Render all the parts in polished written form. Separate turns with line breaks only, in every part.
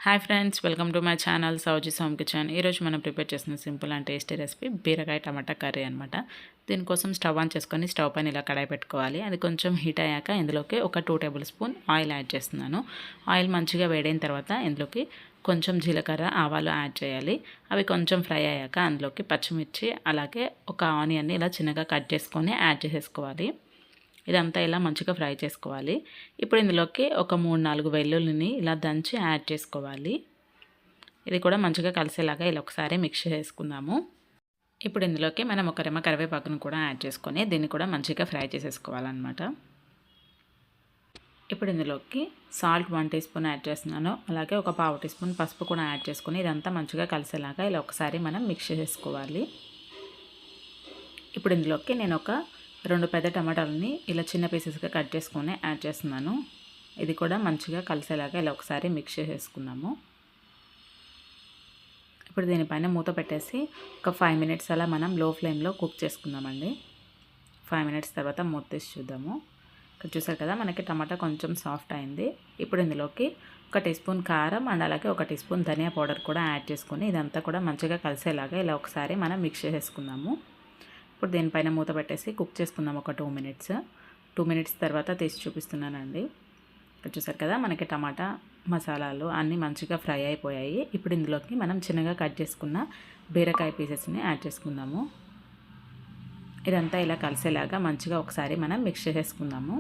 Hi friends, welcome to my channel Sowji సోమ్ kitchen. ఈరోజు మనం ప్రిపేర్ చేసిన సింపుల్ అండ్ టేస్టీ రెసిపీ బీరకాయ టమాటా కర్రీ అనమాట. దీనికోసం స్టవ్ ఆన్ చేసుకొని స్టవ్ పైన ఇలా కడాయి పెట్టుకోవాలి. అది కొంచెం హీట్ అయ్యాక ఇందులోకి ఒక 2 టేబుల్ స్పూన్ ఆయిల్ యాడ్ చేస్తున్నాను. ఆయిల్ మంచిగా వేడైన తర్వాత ఇందులోకి కొంచెం జీలకర్ర ఆవాలు యాడ్ చేయాలి. అవి కొంచెం ఫ్రై అయ్యాక అందులోకి పచ్చిమిర్చి అలాగే ఒక ఆనియన్ని ఇలా చిన్నగా కట్ చేసుకొని యాడ్ చేసేసుకోవాలి. ఇదంతా ఇలా మంచిగా ఫ్రై చేసుకోవాలి. ఇప్పుడు ఇందులోకి ఒక 3-4 వెల్లుల్లిని ఇలా దంచి యాడ్ చేసుకోవాలి. ఇది కూడా మంచిగా కలిసేలాగా ఇలా ఒకసారి మిక్స్ చేసుకుందాము. ఇప్పుడు ఇందులోకి మనం ఒక రెమ్మ కరివేపాకును కూడా యాడ్ చేసుకొని దీన్ని కూడా మంచిగా ఫ్రై చేసేసుకోవాలన్నమాట. ఇప్పుడు ఇందులోకి సాల్ట్ 1 టీ స్పూన్ యాడ్ చేస్తున్నాను. అలాగే ఒక 1/2 టీ స్పూన్ పసుపు కూడా యాడ్ చేసుకొని ఇదంతా మంచిగా కలిసేలాగా ఇలా ఒకసారి మనం మిక్స్ చేసుకోవాలి. ఇప్పుడు ఇందులోకి నేను ఒక 2 పెద్ద టమాటాలని ఇలా చిన్న పీసెస్గా కట్ చేసుకొని యాడ్ చేస్తున్నాను. ఇది కూడా మంచిగా కలిసేలాగా ఇలా ఒకసారి మిక్స్ చేసేసుకుందాము. ఇప్పుడు దీనిపైన మూత పెట్టేసి ఒక 5 మినిట్స్ అలా మనం లో ఫ్లేమ్లో కుక్ చేసుకుందామండి. 5 మినిట్స్ తర్వాత మూత తీసి చూద్దాము. ఇక్కడ చూసారు కదా, మనకి టమాటా కొంచెం సాఫ్ట్ అయింది. ఇప్పుడు ఇందులోకి 1 టీ స్పూన్ కారం అండ్ అలాగే 1 టీ స్పూన్ ధనియా పౌడర్ కూడా యాడ్ చేసుకొని ఇదంతా కూడా మంచిగా కలిసేలాగా ఇలా ఒకసారి మనం మిక్స్ చేసేసుకుందాము. ఇప్పుడు దీనిపైన మూత పెట్టేసి కుక్ చేసుకుందాం ఒక 2 మినిట్స్. 2 మినిట్స్ తర్వాత తీసి చూపిస్తున్నానండి. ఇక్కడ చూసారు కదా, మనకి టమాటా మసాలాలు అన్నీ మంచిగా ఫ్రై అయిపోయాయి. ఇప్పుడు ఇందులోకి మనం చిన్నగా కట్ చేసుకున్న బీరకాయ పీసెస్ని యాడ్ చేసుకుందాము. ఇదంతా ఇలా కలిసేలాగా మంచిగా ఒకసారి మనం మిక్స్ చేసేసుకుందాము.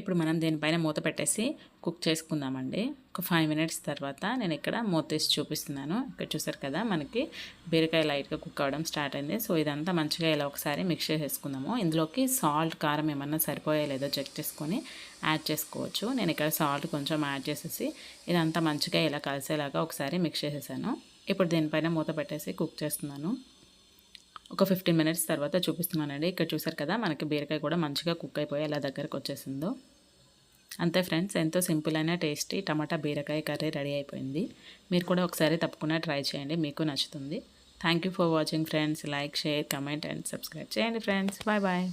ఇప్పుడు మనం దీనిపైన మూత పెట్టేసి కుక్ చేసుకుందామండి. ఒక 5 మినిట్స్ తర్వాత నేను ఇక్కడ మూత తీసి చూపిస్తున్నాను. ఇక్కడ చూసారు కదా, మనకి బీరకాయ లైట్గా కుక్ అవ్వడం స్టార్ట్ అయింది. సో ఇదంతా మంచిగా ఇలా ఒకసారి మిక్స్ చేసేసుకుందాము. ఇందులోకి సాల్ట్ కారం ఏమన్నా సరిపోయా లేదో చెక్ చేసుకొని యాడ్ చేసుకోవచ్చు. నేను ఇక్కడ సాల్ట్ కొంచెం యాడ్ చేసేసి ఇదంతా మంచిగా ఇలా కలిసేలాగా ఒకసారి మిక్స్ చేసేసాను. ఇప్పుడు దీనిపైన మూత పెట్టేసి కుక్ చేస్తున్నాను. ఒక 15 మినిట్స్ తర్వాత చూపిస్తున్నానండి. ఇక్కడ చూసారు కదా, మనకి బీరకాయ కూడా మంచిగా కుక్ అయిపోయి ఎలా దగ్గరకు వచ్చేసిందో. అంతే ఫ్రెండ్స్, ఎంతో సింపుల్ అయిన టేస్టీ టమాటా బీరకాయ కర్రీ రెడీ అయిపోయింది. మీరు కూడా ఒకసారి తప్పకుండా ట్రై చేయండి, మీకు నచ్చుతుంది. Thank you for watching friends. Like, share, comment and subscribe చేయండి ఫ్రెండ్స్. Bye bye.